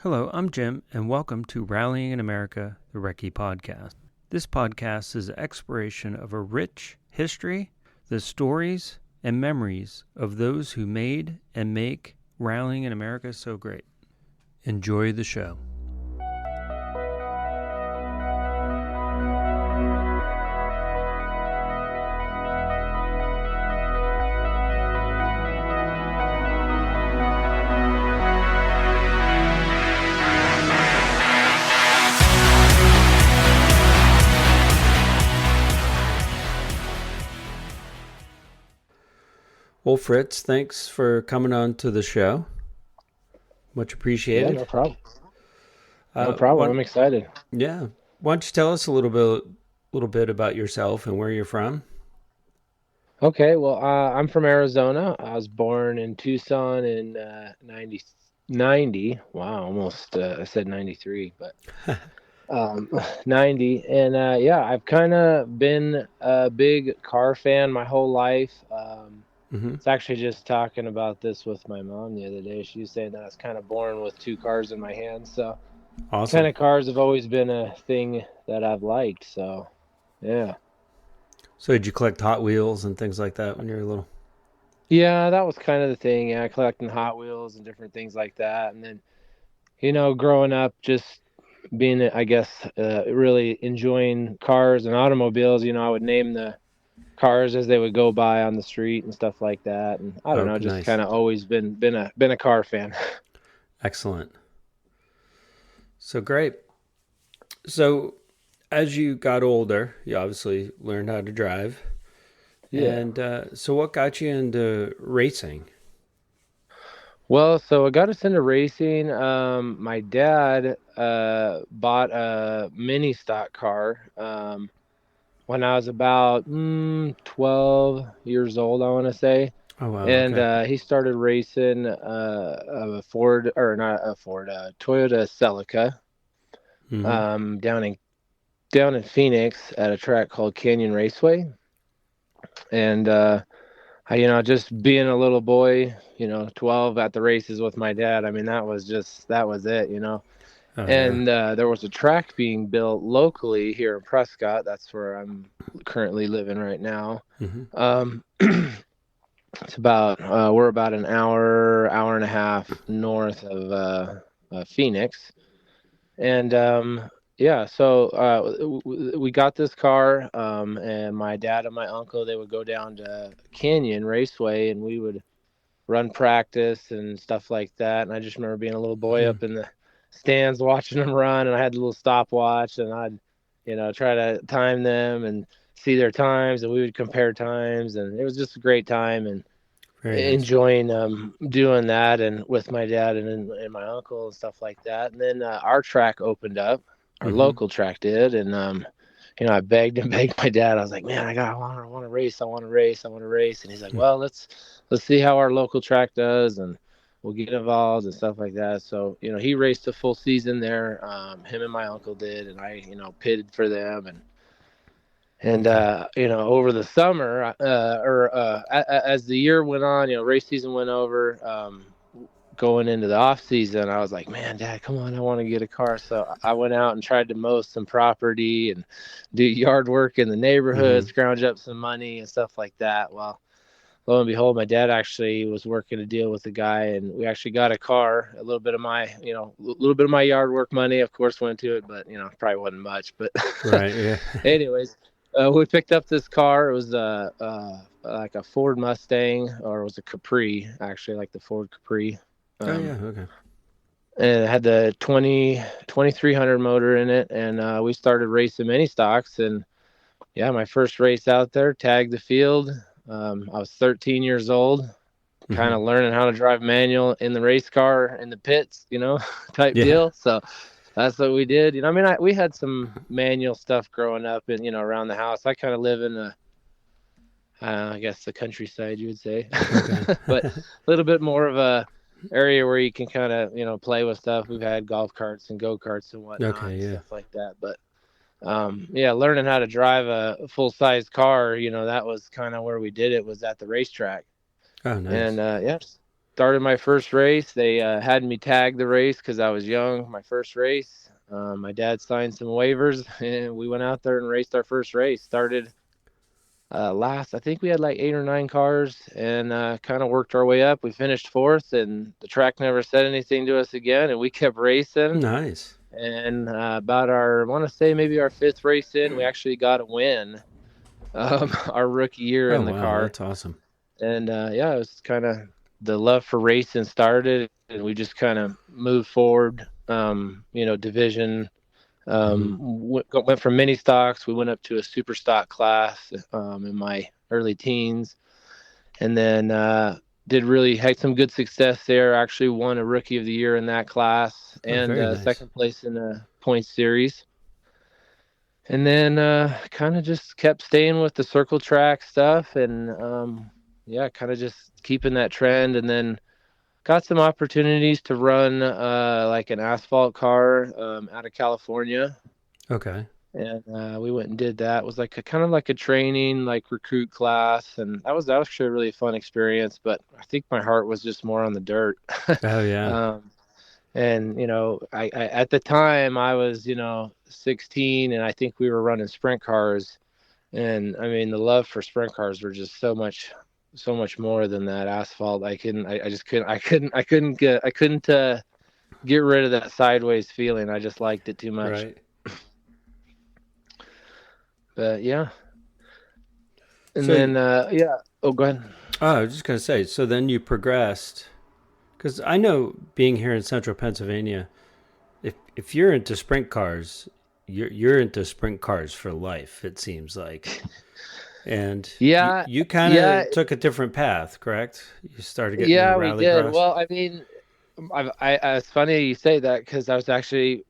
Hello, I'm Jim, and welcome to Rallying in America, the Recce Podcast. This podcast is an exploration of a rich history, the stories and memories of those who made and make rallying in America so great. Enjoy the show. Well, Fritz, thanks for coming on to the show. Much appreciated. Yeah, no problem. No problem. I'm excited. Yeah. Why don't you tell us a little bit about yourself and where you're from? Okay, well, I'm from Arizona. I was born in Tucson in 90. Wow, almost I said 93, but 90. And yeah, I've kind of been a big car fan my whole life. It's actually just talking about this with my mom the other day. She was saying that I was kind of born with two cars in my hand. So Awesome. kind of cars have always been a thing that I've liked. So yeah. So did you collect Hot Wheels and things like that when you were little? Yeah, that was kind of the thing. Yeah, collecting Hot Wheels and different things like that. And then, growing up, just being, I guess, really enjoying cars and automobiles, I would name the cars as they would go by on the street and stuff like that. And I don't know, just nice. kind of always been a car fan. Excellent. So great. So as you got older, you obviously learned how to drive. Yeah. And so what got you into racing? Well, so I got us into racing. My dad bought a mini stock car when I was about 12 years old, I want to say. Oh, wow. And okay. He started racing a Toyota Celica down in Phoenix at a track called Canyon Raceway. And just being a little boy, 12 at the races with my dad. I mean, that was it. Oh, and yeah. There was a track being built locally here in Prescott. That's where I'm currently living right now. It's about we're about an hour and a half north of Phoenix, and so we got this car, and my dad and my uncle, they would go down to Canyon Raceway, and we would run practice and stuff like that. And I just remember being a little boy up in the stands watching them run, and I had a little stopwatch, and I'd try to time them and see their times, and we would compare times, and it was just a great time, and enjoying doing that and with my dad and my uncle and stuff like that. And then our track opened up, our local track did, and I begged my dad. I was like, man, I want to race, and he's like, well, let's see how our local track does, and we'll get involved and stuff like that. So he raced a full season there. Him and my uncle did, and I pitted for them, and over the summer as the year went on, race season went over, going into the off season, I was like, man, Dad, come on, I want to get a car. So I went out and tried to mow some property and do yard work in the neighborhood, scrounge up some money and stuff like that. Well, lo and behold, my dad actually was working a deal with a guy, and we actually got a car. A little bit of my yard work money, of course, went to it, but probably wasn't much. But right, yeah. Anyways, we picked up this car. It was like a Ford Mustang, or it was a Capri, actually, like the Ford Capri. Okay. And it had the 2300 motor in it, and we started racing mini stocks. And yeah, my first race out there, tagged the field. I was 13 years old, kind of learning how to drive manual in the race car in the pits, type deal. So that's what we did. We had some manual stuff growing up and, around the house. I kind of live in I guess the countryside, you would say, but a little bit more of a area where you can kind of, play with stuff. We've had golf carts and go-karts and whatnot, stuff like that. But learning how to drive a full-size car, that was kind of where we did it, was at the racetrack. Oh, nice. And started my first race. They had me tag the race because I was young. My first race. My dad signed some waivers, and we went out there and raced our first race. Started last. I think we had like 8 or 9 cars, and kind of worked our way up. We finished fourth, and the track never said anything to us again, and we kept racing. Nice. And about I want to say maybe our 5th race in, we actually got a win. Our rookie year in the car. That's awesome. And it was kind of the love for racing started, and we just kind of moved forward. Division. Went from mini stocks. We went up to a super stock class in my early teens, and then had some good success there. Actually won a rookie of the year in that class, and nice. Second place in the points series. And then kind of just kept staying with the circle track stuff, and kind of just keeping that trend. And then got some opportunities to run like an asphalt car out of California. Okay. And we went and did that. It was like kind of like a training, like recruit class, and that was actually a really fun experience. But I think my heart was just more on the dirt. Oh yeah. And I at the time I was 16, and I think we were running sprint cars, and I mean the love for sprint cars were just so much more than that asphalt. I couldn't get rid of that sideways feeling. I just liked it too much. Right. But yeah. And so, then oh, go ahead. Oh, I was just gonna say. So then you progressed. Because I know, being here in central Pennsylvania, if you're into sprint cars, you're into sprint cars for life, it seems like. And you kind of took a different path, correct? You started getting into Rally Cross. Yeah, we did. Well, I mean, it's funny you say that, because I was actually,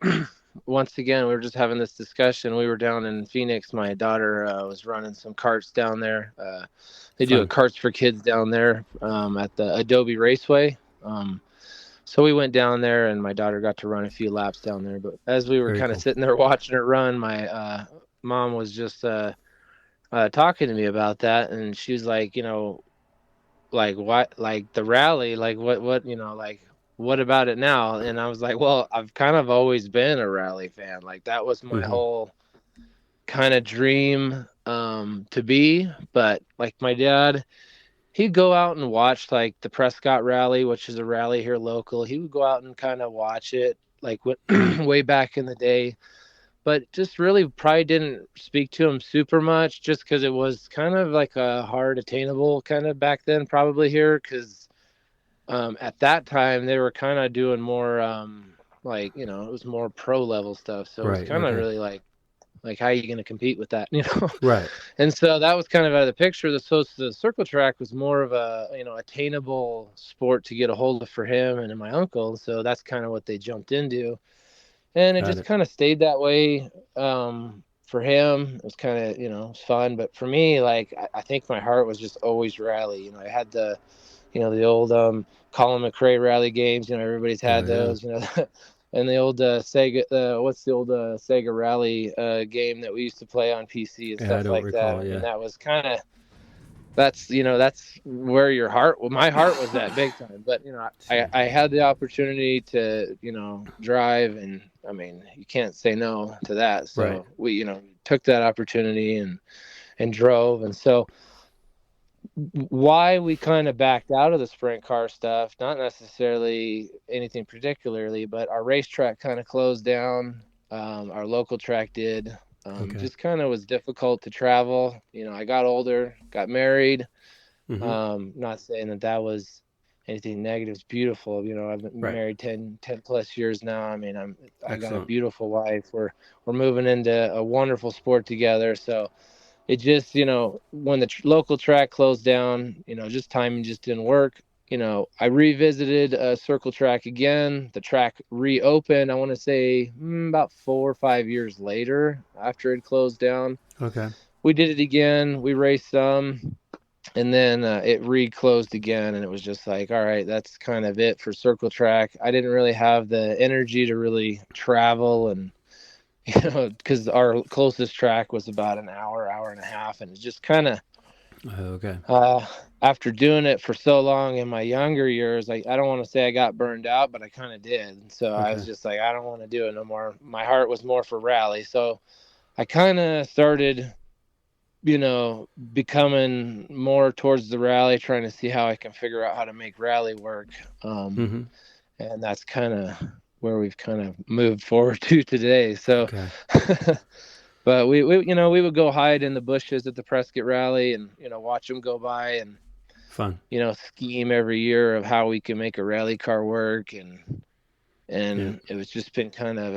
once again, we were just having this discussion. We were down in Phoenix. My daughter was running some karts down there. They do a Karts for Kids down there at the Adobe Raceway. So we went down there, and my daughter got to run a few laps down there. But as we were kind of sitting there watching her run, my mom was just talking to me about that, and she was like, like what, like the rally, like what, like what about it now? And I was like, well, I've kind of always been a rally fan. Like that was my whole kind of dream to be. But like my dad, he'd go out and watch like the Prescott Rally, which is a rally here local. He would go out and kind of watch it like way back in the day, but just really probably didn't speak to him super much, just because it was kind of like a hard attainable kind of back then probably here, because at that time they were kind of doing more like, it was more pro level stuff. So it was kind of really like how are you going to compete with that, Right. And so that was kind of out of the picture. So the circle track was more of a, attainable sport to get a hold of for him and my uncle. So that's kind of what they jumped into. And it just kind of stayed that way for him. It was kind of, fun. But for me, like, I think my heart was just always rally. I had the old Colin McRae rally games. Everybody's had those, and the old Sega, what's the old Sega Rally game that we used to play on PC and stuff like that. Yeah. And that was kind of, that's where my heart was at big time. But, I had the opportunity to, drive, and I mean, you can't say no to that. So we, took that opportunity and drove. And so why we kind of backed out of the sprint car stuff, not necessarily anything particularly, but our racetrack kind of closed down. Our local track did. Just kind of was difficult to travel. I got older, got married. Not saying that was anything negative. It's beautiful. I've been married 10 plus years now. I mean, I got a beautiful wife. We're moving into a wonderful sport together. So it just, when the local track closed down, just timing just didn't work. I revisited a circle track again. The track reopened, I want to say about 4 or 5 years later after it closed down. Okay. We did it again. We raced some, and then it re-closed again. And it was just like, all right, that's kind of it for circle track. I didn't really have the energy to really travel, and because our closest track was about an hour and a half, and it just kind of after doing it for so long in my younger years, I don't want to say I got burned out, but I kind of did. So I was Okay. just like, I don't want to do it no more. My heart was more for rally. So I kind of started, becoming more towards the rally, trying to see how I can figure out how to make rally work. Mm-hmm. And that's kind of where we've kind of moved forward to today. So, Okay. but we would go hide in the bushes at the Prescott Rally and, watch them go by and, Fun. scheme every year of how we can make a rally car work. And Yeah. it was just been kind of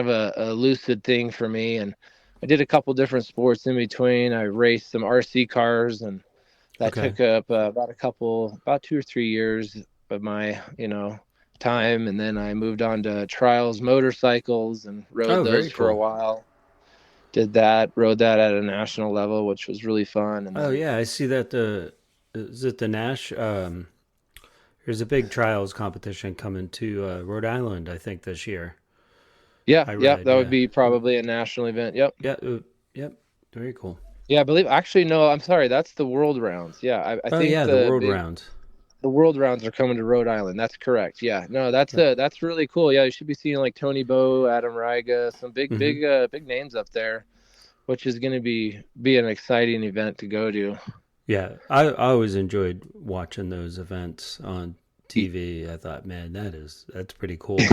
a lucid thing for me. And I did a couple different sports in between. I raced some RC cars, and that Okay. took up about 2 or 3 years of my, time. And then I moved on to trials motorcycles and rode Oh, those very for a cool. while. Rode that at a national level, which was really fun. And Oh then, yeah, I see that is it the Nash there's a big trials competition coming to Rhode Island, I think, this year. yeah, I yeah, read, that would yeah. be probably a national event. Yep. Yeah, yep. Very cool. Yeah, I believe, actually, no, I'm sorry. That's the world rounds. Yeah. I Oh think yeah, the world round. the world rounds are coming to Rhode Island. That's correct. Yeah. No, Yeah. that's really cool. Yeah. You should be seeing like Tony Bow, Adam Riga, some Mm-hmm. big names up there, which is going to be an exciting event to go to. Yeah, I always enjoyed watching those events on TV. I thought, man, that's pretty cool.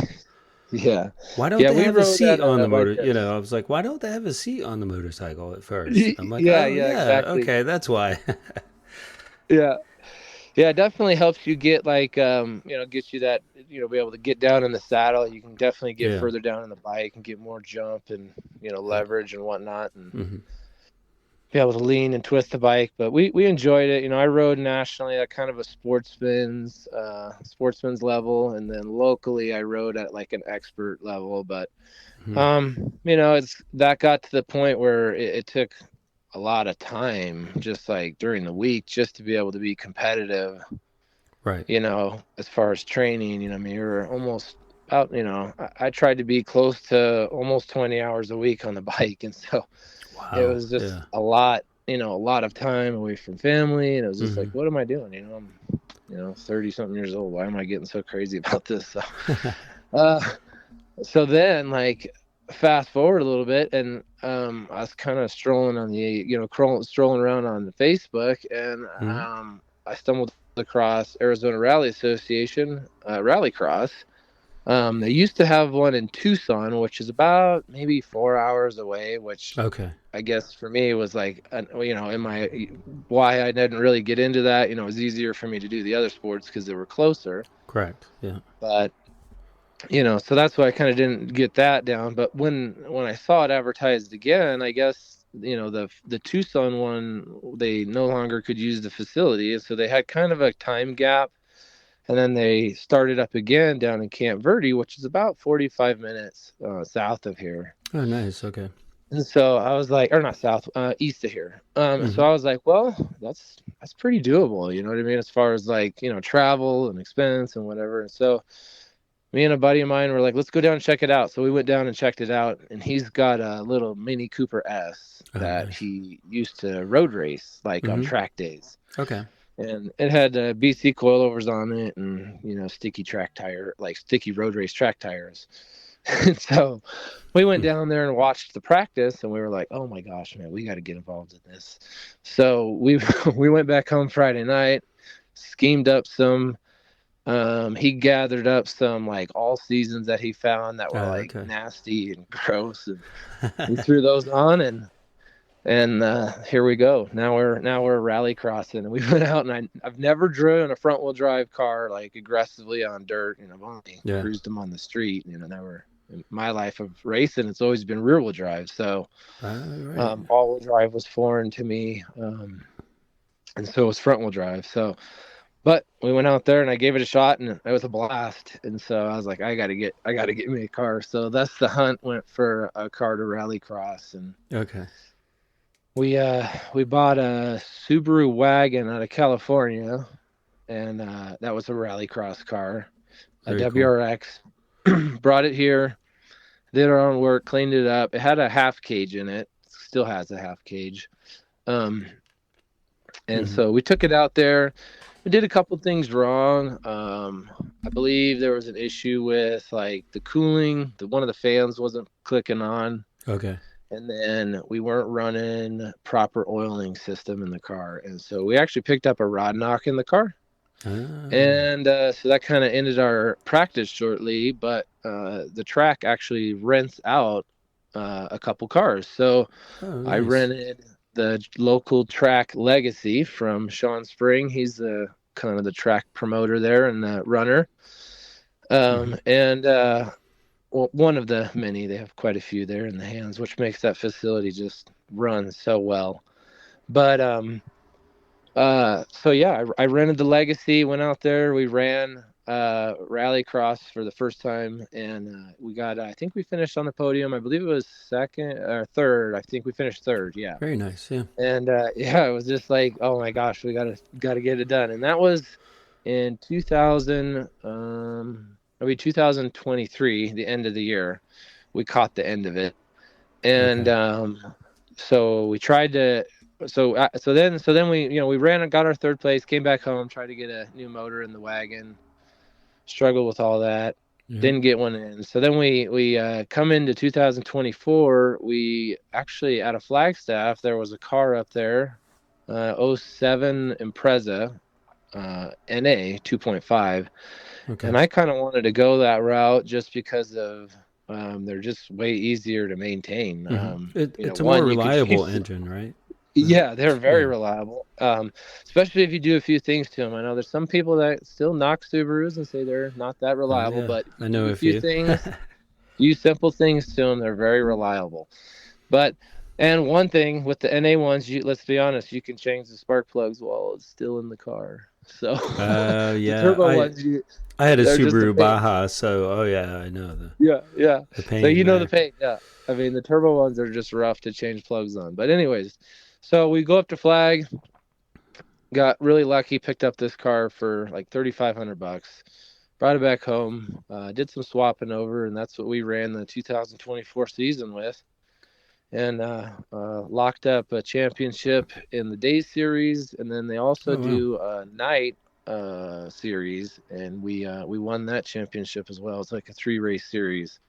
Yeah. Why don't Yeah. they We have a rode seat at on the motor? like a, I was like, why don't they have a seat on the motorcycle at first? I'm like, yeah, oh yeah, yeah, exactly. okay, that's why. Yeah. Yeah, it definitely helps you get like gets you that, be able to get down in the saddle. You can definitely get Yeah, further down in the bike and get more jump and, yeah. leverage and whatnot, and Hmm. be able to lean and twist the bike. But we enjoyed it. I rode nationally at kind of a sportsman's level, and then locally I rode at like an expert level. But Hmm. it's that got to the point where it took a lot of time, just like during the week, just to be able to be competitive, Right. as far as training. I mean, you're almost out, I tried to be close to almost 20 hours a week on the bike. And so it Wow. was just Yeah. a lot, a lot of time away from family. And it was just like, Hmm. what am I doing? I'm, 30 something years old. Why am I getting so crazy about this? So, uh, so then, like, fast forward a little bit, and I was kind of strolling on strolling around on Facebook, and Hmm. I stumbled across Arizona Rally Association Rally Cross. They used to have one in Tucson, which is about maybe 4 hours away, which Okay. I guess for me was like, in my why I didn't really get into that. It was easier for me to do the other sports because they were closer. Correct. Yeah. But so that's why I kind of didn't get that down. But when I saw it advertised again, I guess the Tucson one, they no longer could use the facility, and so they had kind of a time gap, and then they started up again down in Camp Verde, which is about 45 minutes south of here. Oh, nice. Okay. And so I was like, or not south, east of here. So Hmm. I was like, well, that's pretty doable. You know what I mean? As far as like, travel and expense and whatever. And so me and a buddy of mine were like, let's go down and check it out. So we went down and checked it out, and he's got a little Mini Cooper S Oh, that nice. he used to road race like on Hmm. track days. Okay. And it had BC coilovers on it, and sticky road race track tires. And so we went down there and watched the practice, and we were like, oh my gosh, man, we got to get involved in this. So we we went back home Friday night, schemed up some. He gathered up some like all seasons that he found that were like Okay. nasty and gross, and we threw those on, and here we go. Now we're rally crossing, and we went out, and I've never driven a front wheel drive car like aggressively on dirt, and I've only Yeah. cruised them on the street. Never in my life of racing, it's always been rear wheel drive. So Right. all wheel drive was foreign to me, and so was front wheel drive. So, but we went out there and I gave it a shot, and it was a blast. And so I was like, I gotta get me a car. So that's the hunt. Went for a car to Rally Cross, and Okay. we bought a Subaru wagon out of California, and that was a Rally Cross car, a Very cool. WRX. Brought it here, did our own work, cleaned it up. It had a half cage in it, still has a half cage. And so we took it out there. We did a couple things wrong. I believe there was an issue with like the cooling. One of the fans wasn't clicking on. Okay. And then we weren't running proper oiling system in the car. And so we actually picked up a rod knock in the car. And so that kind of ended our practice shortly, but the track actually rents out a couple cars. So nice. I rented the local track Legacy from Sean Spring. He's the kind of the track promoter there and the runner. And well, one of the many, they have quite a few there in the hands, which makes that facility just run so well. But so yeah, I rented the Legacy, went out there, we ran Rally Cross for the first time, and we got, I think we finished on the podium. I believe it was second or third. I think we finished third. Yeah. Very nice. Yeah. And yeah, it was just like, oh my gosh, we gotta get it done. And that was in 2023, the end of the year. We caught the end of it, and so we tried to. So then we ran and got our third place, came back home, tried to get a new motor in the wagon, struggled with all that, didn't get one in. So then we come into 2024. We actually, at a Flagstaff, there was a car up there, 07 Impreza, NA 2.5. And I kind of wanted to go that route just because of they're just way easier to maintain. It's a more reliable engine, right? Yeah, they're very reliable, especially if you do a few things to them. I know there's some people that still knock Subarus and say they're not that reliable, but I know a few things, few simple things to them, they're very reliable. And one thing with the NA ones, let's be honest, you can change the spark plugs while it's still in the car. So yeah, the turbo ones, I had a Subaru Baja, so I know the pain. So you know there. the pain. Yeah, I mean the turbo ones are just rough to change plugs on. But anyways. So we go up to Flag, got really lucky, picked up this car for like $3,500, brought it back home, did some swapping over, and that's what we ran the 2024 season with, and locked up a championship in the day series, and then they also do a night series, and we won that championship as well. It's like a 3-race series.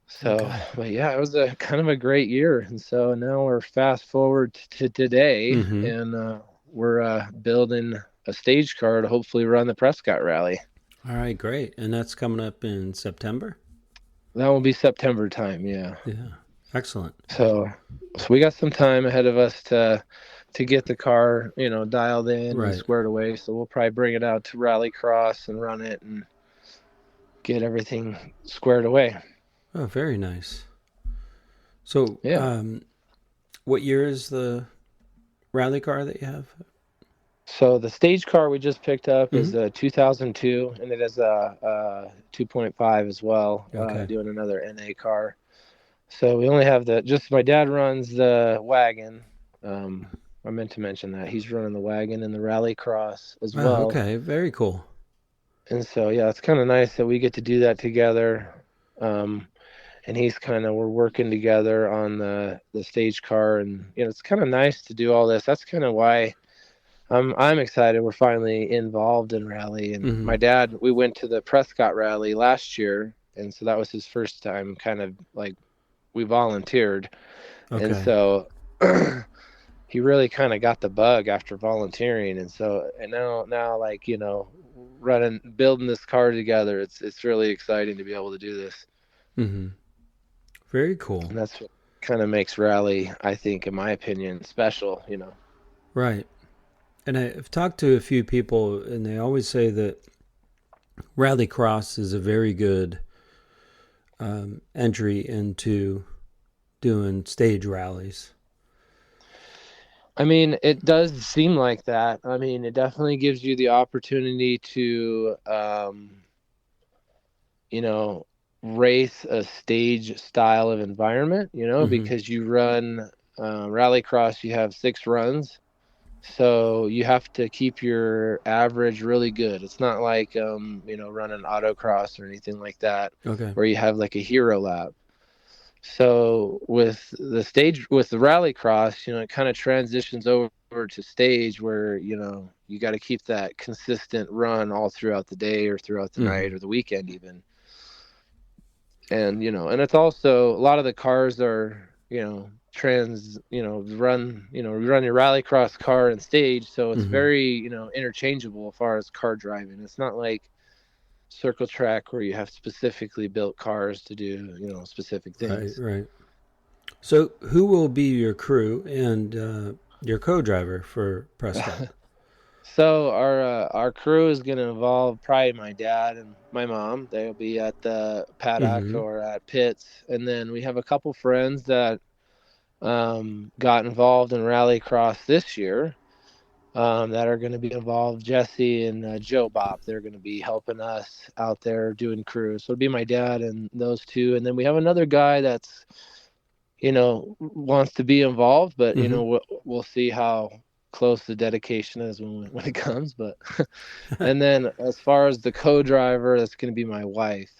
So, but yeah, it was a kind of a great year. And so now we're fast forward to today, and we're building a stage car to hopefully run the Prescott Rally. All right, great. And that's coming up in September? That will be September time, yeah. Yeah, excellent. So we got some time ahead of us to get the car, dialed in and squared away. So we'll probably bring it out to Rally Cross and run it and get everything squared away. Oh, very nice. So, what year is the rally car that you have? So the stage car we just picked up is a 2002, and it has a 2.5 as well, doing another NA car. So we only have my dad runs the wagon. I meant to mention that. He's running the wagon and the Rally Cross as well. Okay, very cool. And so, yeah, it's kind of nice that we get to do that together. And we're working together on the stage car, and it's kind of nice to do all this. That's kind of why I'm excited. We're finally involved in rally, and my dad, we went to the Prescott Rally last year, and so that was his first time. Kind of like we volunteered, and so he really kind of got the bug after volunteering, and now like building this car together, it's really exciting to be able to do this. Very cool. And that's what kind of makes rally, I think, in my opinion, special, Right. And I've talked to a few people, and they always say that Rally Cross is a very good entry into doing stage rallies. I mean, it does seem like that. I mean, it definitely gives you the opportunity to, race a stage style of environment, because you run Rally Cross, you have 6 runs. So you have to keep your average really good. It's not like, running autocross or anything like that, where you have like a hero lap. So with the Rally Cross, it kind of transitions over over to stage where, you got to keep that consistent run all throughout the day or throughout the night or the weekend even. And, and it's also a lot of the cars are, run your rallycross car and stage. So it's very, interchangeable as far as car driving. It's not like circle track where you have specifically built cars to do, specific things. Right. So who will be your crew and your co-driver for Prescott? So our crew is going to involve probably my dad and my mom. They'll be at the paddock or at pits. And then we have a couple friends that got involved in Rallycross this year that are going to be involved. Jesse and Joe Bop, they're going to be helping us out there doing crews. So it'll be my dad and those two. And then we have another guy that's, wants to be involved, but, we'll see how close the dedication is when it comes. But and then as far as the co-driver, that's going to be my wife.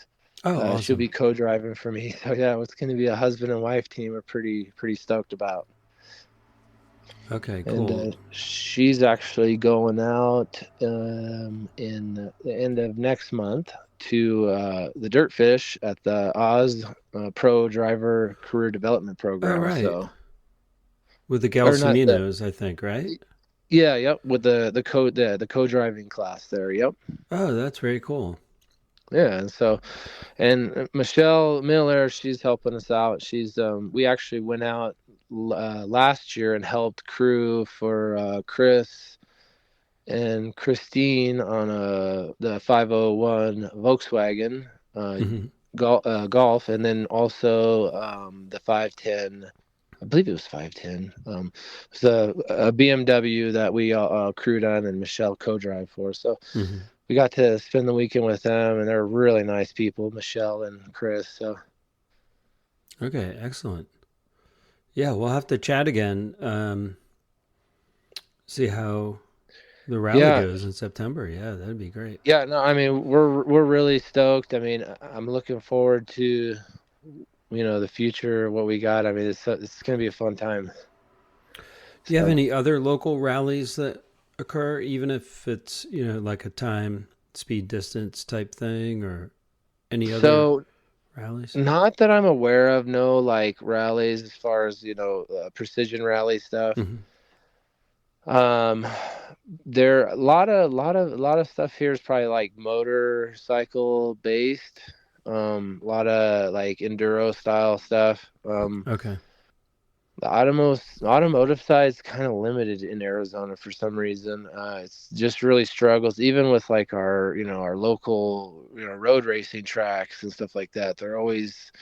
Awesome. She'll be co-driving for me. So yeah, it's going to be a husband and wife team. We're pretty stoked about. Okay, cool. And she's actually going out in the end of next month to the Dirtfish at the Oz Pro Driver Career Development Program. Oh, right. So with the Gelsaminos, I think, right? Yeah, yep. With the co-driving class there. Yep. Oh, that's very cool. Yeah, and Michelle Miller, she's helping us out. She's we actually went out last year and helped crew for Chris and Christine on the 501 Volkswagen Golf, and then also the 510. I believe it was 510. It was a BMW that we crewed on and Michelle co-drive for. So we got to spend the weekend with them, and they're really nice people, Michelle and Chris. So okay, excellent. Yeah, we'll have to chat again. See how the rally goes in September. Yeah, that'd be great. Yeah, no, I mean we're really stoked. I mean, I'm looking forward to the future, what we got. I mean, it's going to be a fun time. Do you have any other local rallies that occur, even if it's, like a time, speed, distance type thing, or any other rallies? Not that I'm aware of, no, like rallies as far as, precision rally stuff. There a lot of stuff here is probably like motorcycle based. A lot of like enduro style stuff. Okay. The automotive side is kind of limited in Arizona for some reason. It's just really struggles, even with like our local road racing tracks and stuff like that. They're always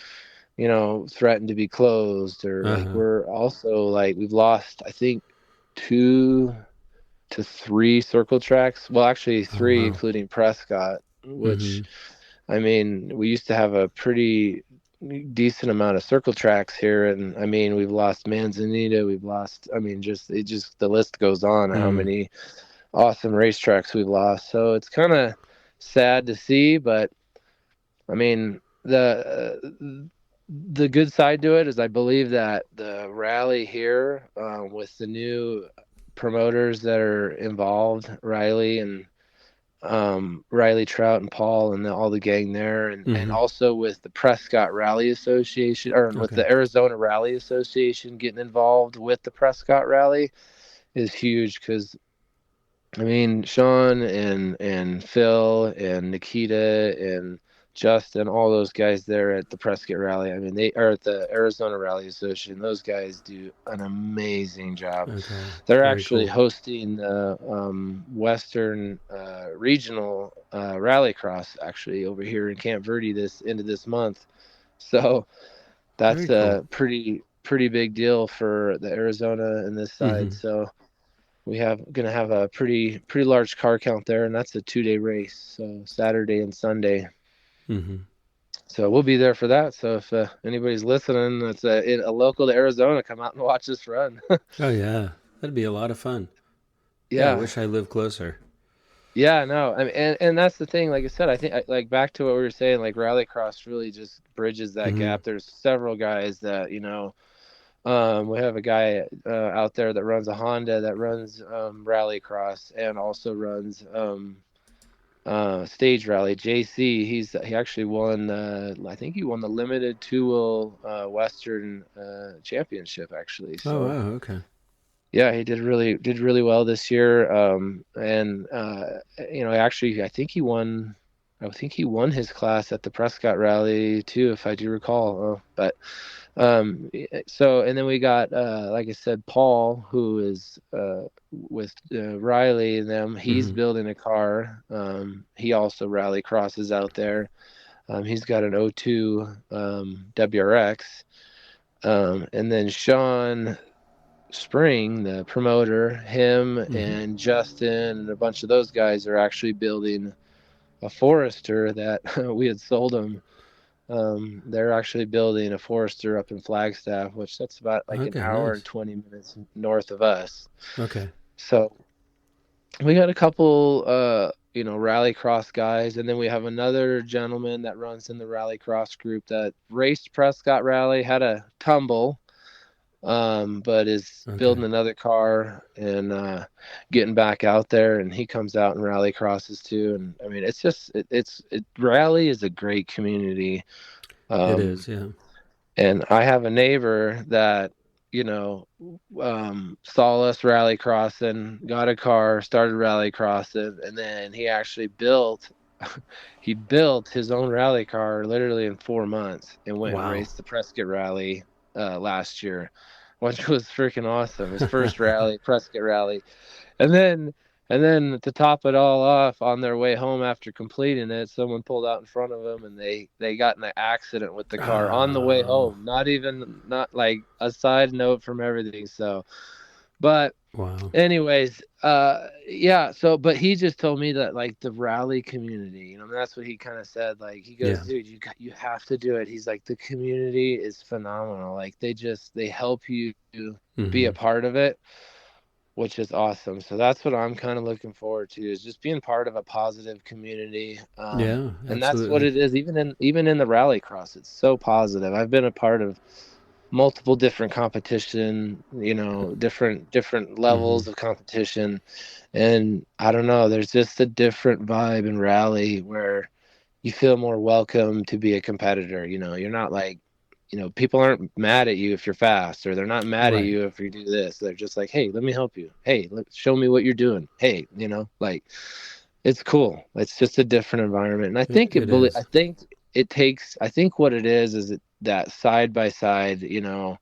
threatened to be closed, or like we're also like we've lost I think 2 to 3 circle tracks. Well, actually 3, including Prescott, which. I mean, we used to have a pretty decent amount of circle tracks here, and I mean, we've lost Manzanita, we've lost. I mean, the list goes on how many awesome racetracks we've lost. So it's kind of sad to see, but I mean, the good side to it is I believe that the rally here with the new promoters that are involved, Riley and Riley Trout and Paul and all the gang there, and also with the Prescott Rally Association, or with the Arizona Rally Association getting involved with the Prescott Rally is huge, because I mean Sean and Phil and Nikita and Justin, all those guys there at the Prescott Rally, I mean, they are at the Arizona Rally Association. Those guys do an amazing job. They're very actually hosting the Western Regional Rally Cross actually over here in Camp Verde this end of this month. So that's a pretty big deal for the Arizona and this side. So we gonna have a pretty large car count there, and that's a 2-day race, so Saturday and Sunday. So we'll be there for that. So if anybody's listening that's a local to Arizona, come out and watch us run. Oh yeah, that'd be a lot of fun. Yeah, I wish I lived closer. Yeah, no, I mean, and that's the thing. Like I said, I think like back to what we were saying, like Rallycross really just bridges that gap. There's several guys that We have a guy out there that runs a Honda that runs Rally Cross and also runs stage rally. JC, he actually won. I think he won the limited two-wheel Western championship actually. So, oh, wow, okay. yeah, he did really well this year. And actually, I think he won. I think he won his class at the Prescott Rally too, if I do recall. So, and then we got, like I said, Paul, who is with Riley and them. He's building a car. He also rally crosses out there. He's got an 02 WRX. And then Sean Spring, the promoter, him and Justin and a bunch of those guys are actually building a Forester that we had sold them. They're actually building a Forester up in Flagstaff, which that's about an hour and 20 minutes north of us. Okay. So we got a couple, rally cross guys, and then we have another gentleman that runs in the rally cross group that raced Prescott Rally, had a tumble, but is building another car and getting back out there, and he comes out and rally crosses too. And I mean, it's just rally is a great community. It is, yeah. And I have a neighbor that saw us rally crossing, got a car, started rally crossing, and then he actually built his own rally car literally in 4 months and went and raced the Prescott Rally last year, which was freaking awesome. His first rally, Prescott Rally. And then to top it all off, on their way home after completing it, someone pulled out in front of them and they got in an accident with the car on the way home. Not like a side note from everything. So, but anyways, but he just told me that like the rally community, that's what he kind of said. Like he goes, dude, you have to do it. He's like, the community is phenomenal. Like they help you be a part of it, which is awesome. So that's what I'm kind of looking forward to, is just being part of a positive community. And that's what it is. Even in the rally cross, it's so positive. I've been a part of multiple different competition, different levels of competition. And I don't know, there's just a different vibe in rally where you feel more welcome to be a competitor. You're not like, people aren't mad at you if you're fast, or they're not mad at you if you do this. They're just like, hey, let me help you. Hey, show me what you're doing. Hey, like, it's cool. It's just a different environment. And I think what it is that side by side, that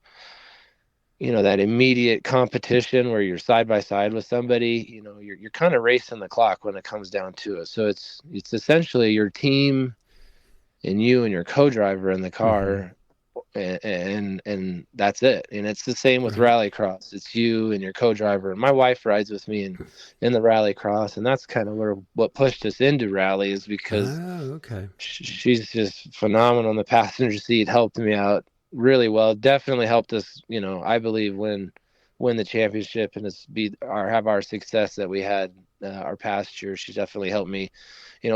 immediate competition where you're side by side with somebody, you're kind of racing the clock when it comes down to it. So it's essentially your team and you and your co-driver in the car. And that's it. And it's the same with rally cross. It's you and your co-driver. My wife rides with me in the rally cross, and that's kind of what pushed us into rally, is because she's just phenomenal in the passenger seat, helped me out really well. Definitely helped us, I believe, win the championship and have our success that we had our past year. She definitely helped me,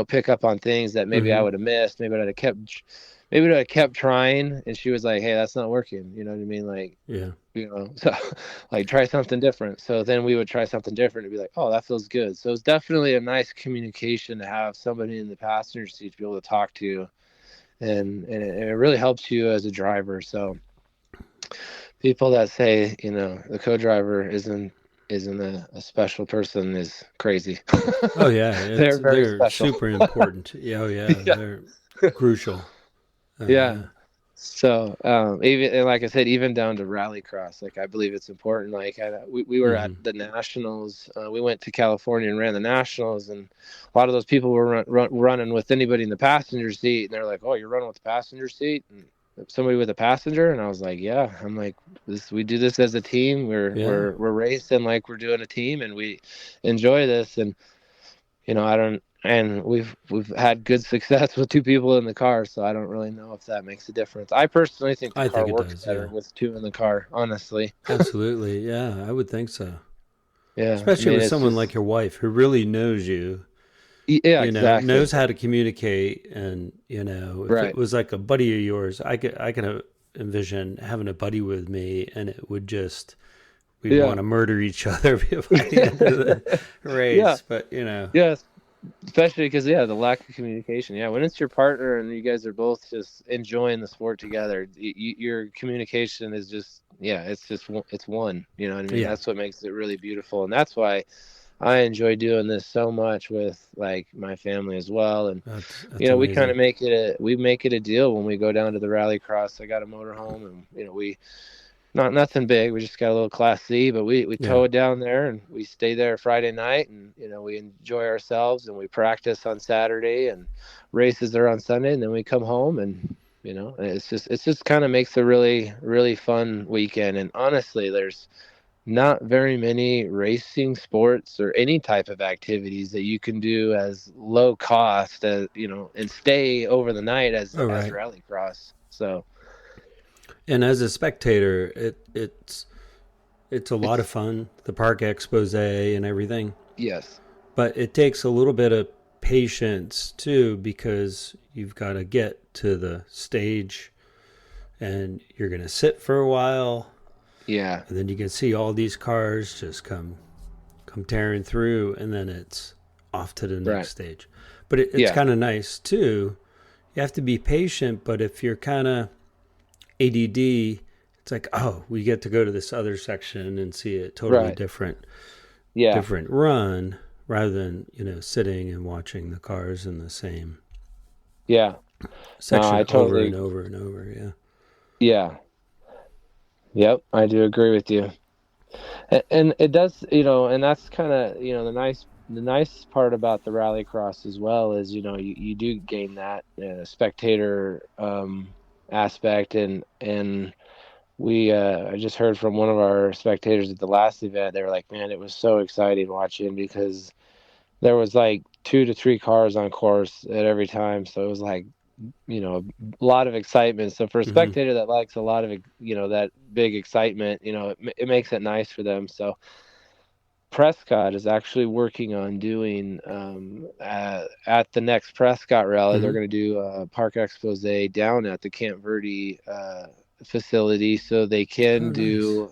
pick up on things that maybe I would have missed. Maybe I'd have kept trying, and she was like, hey, that's not working. You know what I mean? Like, so like, try something different. So then we would try something different and be like, oh, that feels good. So it's definitely a nice communication to have somebody in the passenger seat to be able to talk to, and it really helps you as a driver. So people that say, the co-driver isn't a special person is crazy. Oh yeah. They're super important. They're crucial. So even, like I said, even down to rally cross, like I believe it's important. Like we were at the nationals. We went to California and ran the nationals, and a lot of those people were running with anybody in the passenger seat, and they're like, "Oh, you're running with the passenger seat?" And somebody with a passenger, and I was like, "Yeah." I'm like, we do this as a team. We're racing like we're doing a team, and we enjoy this. And And we've had good success with two people in the car, so I don't really know if that makes a difference. I personally think the car works better with two in the car, honestly. Absolutely, yeah, I would think so. Yeah, especially with someone like your wife who really knows you. Yeah, exactly. Knows how to communicate, and if it was like a buddy of yours, I could envision having a buddy with me, and it would just, we'd want to murder each other by the end of the race. Yeah. But, you know. Yes. Especially because, the lack of communication. Yeah, when it's your partner and you guys are both just enjoying the sport together, your communication is just, it's one. You know what I mean? Yeah. That's what makes it really beautiful. And that's why I enjoy doing this so much with, like, my family as well. And, That's we kind of make it a deal when we go down to the Rally Cross. I got a motorhome, and, we not nothing big. We just got a little Class C, but we tow it down there, and we stay there Friday night, and we enjoy ourselves, and we practice on Saturday, and races are on Sunday, and then we come home, and it's just kind of makes a really, really fun weekend. And honestly, there's not very many racing sports or any type of activities that you can do as low cost as and stay over the night as Rally Cross. So. And as a spectator, it's a lot of fun, the park expose and everything. Yes. But it takes a little bit of patience, too, because you've got to get to the stage, and you're going to sit for a while. Yeah. And then you can see all these cars just come tearing through, and then it's off to the next stage. But it's kind of nice, too. You have to be patient, but if you're kind of ADD, it's like, oh, we get to go to this other section and see a totally different run, rather than sitting and watching the cars in the same section over and over and over. Yep, I do agree with you. And it does, and that's kind of the nice part about the Rally Cross as well is you do gain that spectator aspect, and we I just heard from one of our spectators at the last event. They were like, man, it was so exciting watching, because there was like 2 to 3 cars on course at every time, so it was like a lot of excitement. So for a spectator that likes a lot of that big excitement, it makes it nice for them. So Prescott is actually working on doing at the next Prescott Rally. They're going to do a park expose down at the Camp Verde facility, so they can do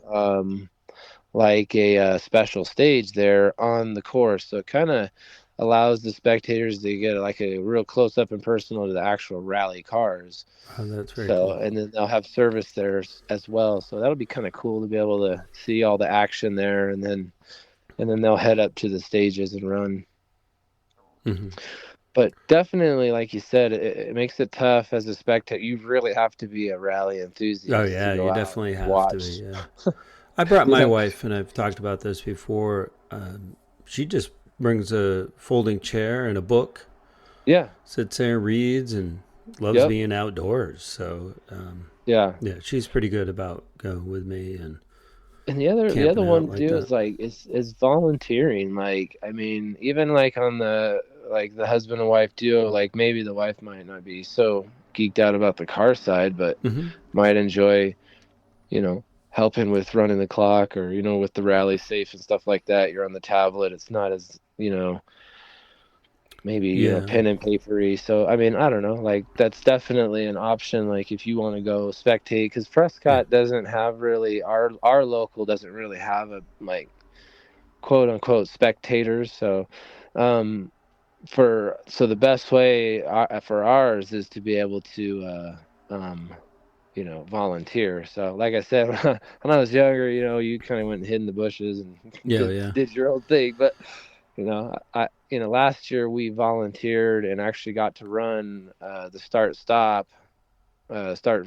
like a special stage there on the course. So it kind of allows the spectators to get like a real close up and personal to the actual rally cars. Oh, that's very cool. And then they'll have service there as well. So that'll be kind of cool to be able to see all the action there, and then they'll head up to the stages and run. But definitely, like you said, it makes it tough as a spectator. You really have to be a rally enthusiast. Oh, yeah, you definitely have to be, yeah. I brought my wife, and I've talked about this before. She just brings a folding chair and a book. Yeah. Sits there, reads, and loves being outdoors. So, yeah, she's pretty good about going with me. And the other one too is like is volunteering. Like, I mean, even like on the husband and wife duo, like maybe the wife might not be so geeked out about the car side, but might enjoy, helping with running the clock, or with the rally safe and stuff like that. You're on the tablet. It's not as maybe pen and papery. So I mean, I don't know, like that's definitely an option, like if you want to go spectate, because Prescott doesn't have really, our local doesn't really have a like quote unquote spectators. So the best way for ours is to be able to volunteer. So like I said, when I was younger, you kind of went and hid in the bushes and did your own thing. But last year we volunteered and actually got to run the start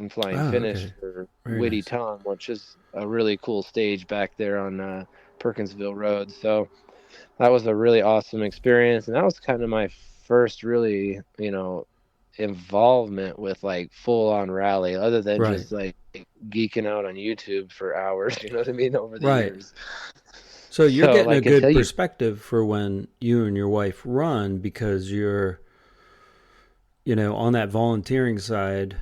and flying finish for Witty Tom, which is a really cool stage back there on Perkinsville Road. So that was a really awesome experience, and that was kind of my first really involvement with like full on rally, other than just like geeking out on YouTube for hours, you know what I mean, over the years. So you're getting a good perspective for when you and your wife run, because you're on that volunteering side,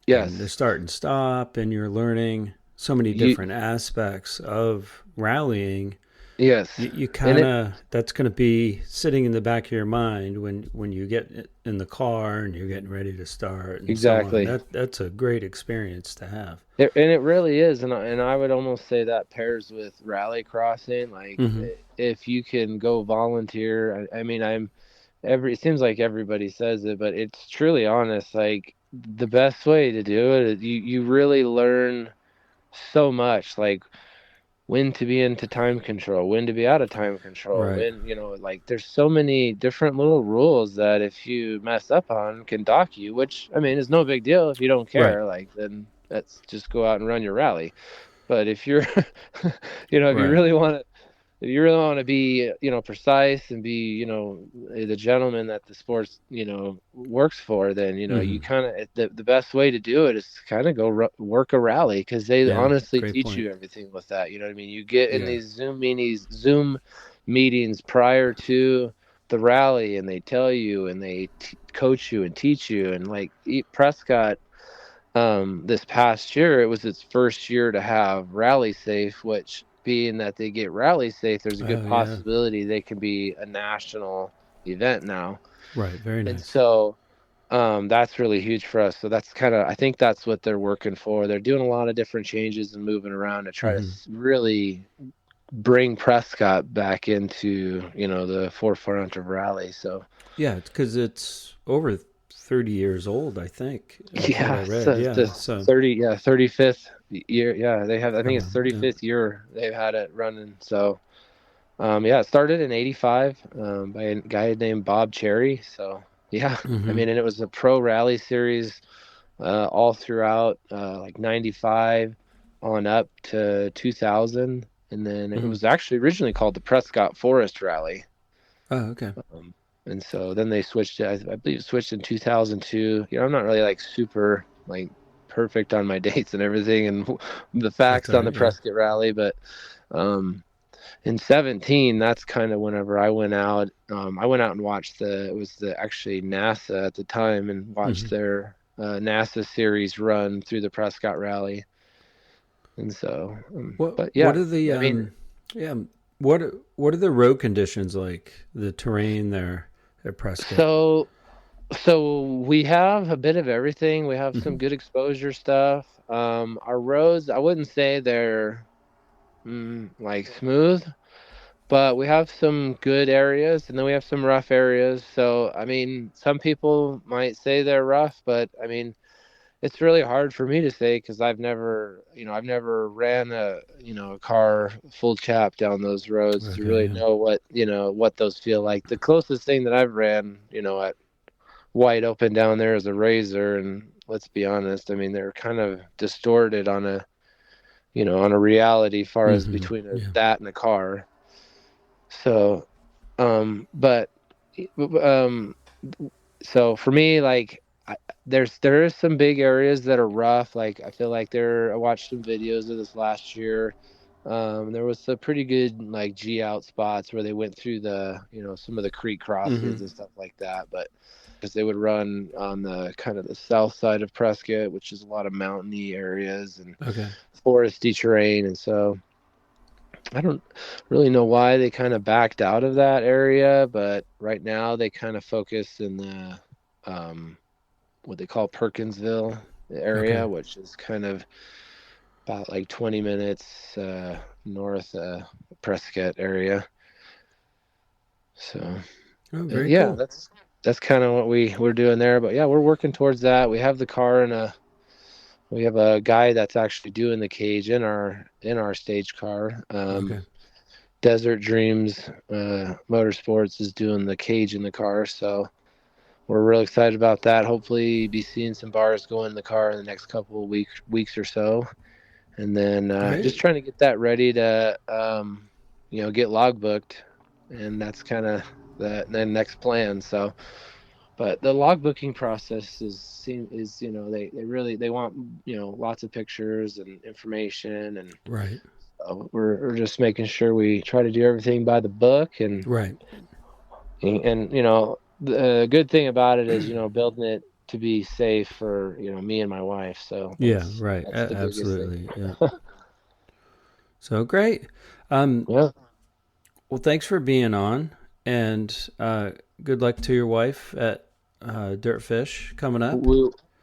the start and stop, and you're learning so many different aspects of rallying. You kind of, that's going to be sitting in the back of your mind when you get in the car and you're getting ready to start and exactly. so on. That's a great experience to have. And it really is, and I would almost say that pairs with rally crossing. Like if you can go volunteer, I mean, it seems like everybody says it, but it's truly honest. Like the best way to do it is you really learn so much, like when to be into time control, when to be out of time control, right. when, like there's so many different little rules that if you mess up on can dock you, which I mean is no big deal if you don't care. Right. Like then let's just go out and run your rally. But if you're if right. you really want to be, precise and be, the gentleman that the sports, works for, then, you kind of, the best way to do it is to kind of go work a rally, because they honestly teach you everything with that. You know what I mean? You get in these Zoom meetings prior to the rally, and they tell you and they coach you and teach you. And like Prescott, this past year, it was its first year to have Rally Safe, which being that they get Rally Safe, there's a good possibility they can be a national event now. Right. Very nice. And so that's really huge for us. So that's I think that's what they're working for. They're doing a lot of different changes and moving around to try to really bring Prescott back into, the forefront of rally. So yeah, because it's over 30 years old, I think. Yeah, I read. So 35th year. Yeah, they have. I think it's 35th year they've had it running. So, it started in '85 by a guy named Bob Cherry. So, yeah, I mean, and it was a pro rally series all throughout, like '95 on up to 2000, and then it was actually originally called the Prescott Forest Rally. Oh, okay. And so then they switched it. I believe it switched in 2002. I'm not really like super like perfect on my dates and everything and the facts on the Prescott Rally, but in 17, that's kind of whenever I went out. I went out and watched actually NASA at the time, and watched their NASA series run through the Prescott Rally. And so, what are the what are the road conditions like? The terrain there at Prescott? So we have a bit of everything. We have some good exposure stuff. Our roads, I wouldn't say they're like smooth, but we have some good areas, and then we have some rough areas. So, I mean, some people might say they're rough, but I mean, it's really hard for me to say, because I've never ran a car full chap down those roads to really know what those feel like. The closest thing that I've ran, at wide open down there is a Razor, and let's be honest, I mean, they're kind of distorted on a reality far as between that and a car. So, so for me, like, there is some big areas that are rough. Like, I feel like I watched some videos of this last year. There was some pretty good like G out spots where they went through the, some of the creek crossings and stuff like that. But because they would run on the kind of the south side of Prescott, which is a lot of mountainy areas and foresty terrain. And so I don't really know why they kind of backed out of that area, but right now they kind of focus in the, what they call Perkinsville area, which is kind of about like 20 minutes north Prescott area. So cool. That's kind of what we're doing there. But yeah, we're working towards that. We have the car, and we have a guy that's actually doing the cage in our stage car. Desert Dreams Motorsports is doing the cage in the car, so we're really excited about that. Hopefully be seeing some bars go in the car in the next couple of weeks or so. And then just trying to get that ready to, get log booked. And that's kind of the next plan. So, but the log booking process is they want, lots of pictures and information. And so we're just making sure we try to do everything by the book. And the good thing about it is, building it to be safe for, me and my wife. So absolutely. Yeah. So great. Well, thanks for being on, and good luck to your wife at Dirtfish coming up.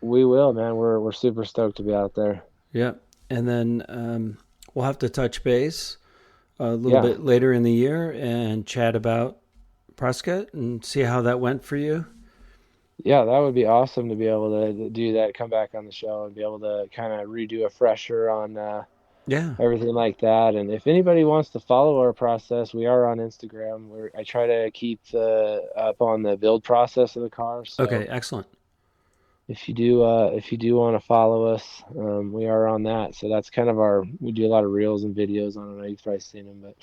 We will, man. We're super stoked to be out there. Yeah, and then we'll have to touch base a little bit later in the year and chat about Prescott and see how that went for you. Yeah, that would be awesome to be able to do that, come back on the show and be able to kind of redo a fresher on everything like that. And if anybody wants to follow our process, we are on Instagram. I try to keep up on the build process of the car. So okay, excellent. If you do want to follow us, we are on that. So that's kind of we do a lot of reels and videos. I don't know, you've probably seen them,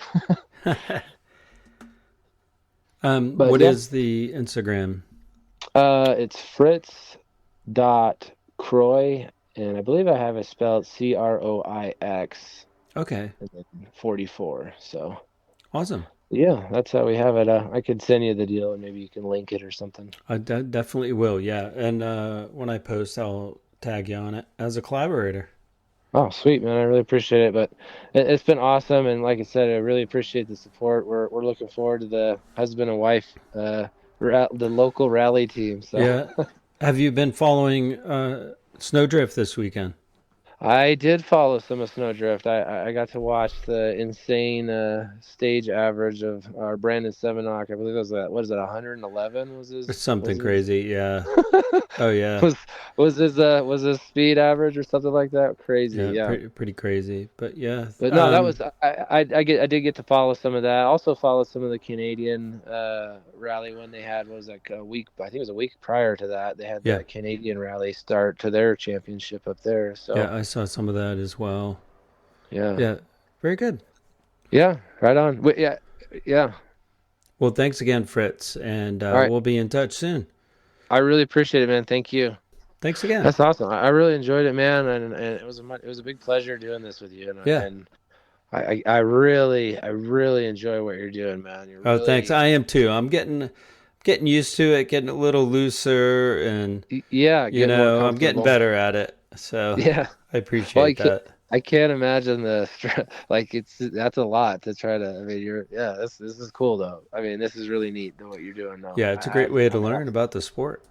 but what is the Instagram? It's Fritz.Croy, and I believe I have it spelled Croix. Okay. And then 44. So awesome. Yeah, that's how we have it. I could send you the deal, and maybe you can link it or something. I definitely will. Yeah, and when I post, I'll tag you on it as a collaborator. Oh, sweet, man! I really appreciate it. But it's been awesome, and like I said, I really appreciate the support. We're looking forward to the husband and wife, the local rally team. So. Yeah. Have you been following Snowdrift this weekend? I did follow some of Snowdrift. I got to watch the insane stage average of our Brandon Seminock. I believe it was 111 was his? Something crazy, yeah. Oh yeah. Was his speed average or something like that? Crazy, yeah. Pretty crazy, but yeah. But no, that was I did get to follow some of that. Also follow some of the Canadian rally when they had a week. I think it was a week prior to that. They had the Canadian rally start to their championship up there. So yeah, I saw some of that as well. Yeah, very good. Yeah, right on. Yeah. Well, thanks again, Fritz, and right. We'll be in touch soon. I really appreciate it, man. Thank you. Thanks again. That's awesome. I really enjoyed it, man, and it was a big pleasure doing this with you. And I really enjoy what you're doing, man. Thanks. I am too. I'm getting used to it, getting a little looser, and I'm getting better at it. So I appreciate that. I can't imagine that's a lot to try to. I mean, this is cool though. I mean, this is really neat what you're doing now. Yeah, it's a great way to learn about the sport.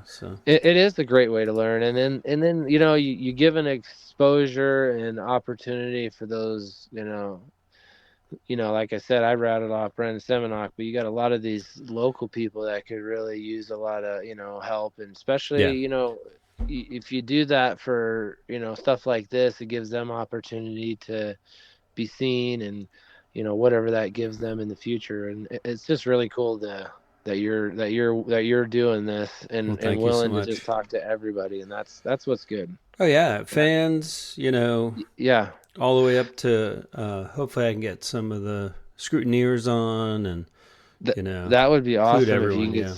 So it is a great way to learn, and then you give an exposure and opportunity for those like I said, I rattled off Brendan Seminock, but you got a lot of these local people that could really use a lot of help, and especially if you do that for stuff like this, it gives them opportunity to be seen, and whatever that gives them in the future. And it's just really cool that you're doing this and willing to just talk to everybody, and that's what's good. Oh yeah, fans, yeah, all the way up to hopefully I can get some of the scrutineers on, and that would be awesome if you can get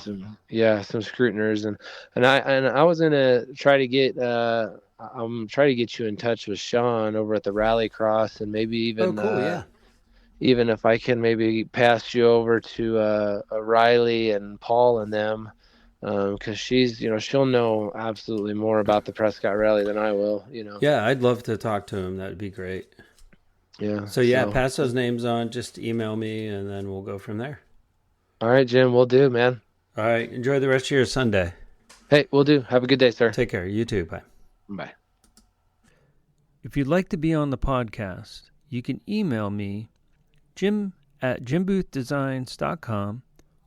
some scrutineers, and I was gonna try to get I'm trying to get you in touch with Sean over at the Rally Cross, and maybe even even if I can maybe pass you over to Riley and Paul and them, because she's she'll know absolutely more about the Prescott Rally than I will. Yeah, I'd love to talk to him. That'd be great. Yeah. So pass those names on. Just email me, and then we'll go from there. All right, Jim, we'll do, man. All right, enjoy the rest of your Sunday. Hey, we'll do. Have a good day, sir. Take care. You too. Bye. Bye. If you'd like to be on the podcast, you can email me, jim@jimboothdesigns.com,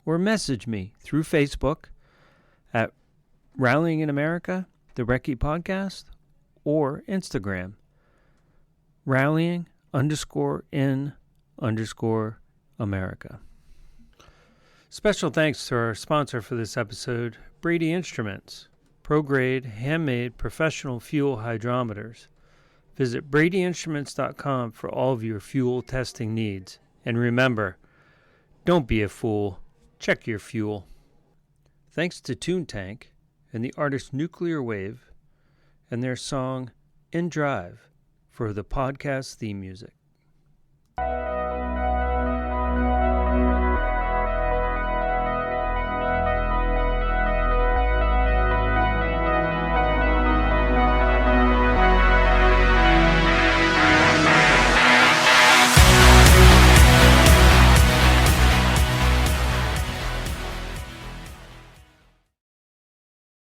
or message me through Facebook at Rallying in America, the Recce Podcast, or Instagram, rallying_in_America. Special thanks to our sponsor for this episode, Brady Instruments, pro-grade, handmade, professional fuel hydrometers. Visit bradyinstruments.com for all of your fuel testing needs. And remember, don't be a fool. Check your fuel. Thanks to Toontank and the artist Nuclear Wave and their song In Drive for the podcast theme music.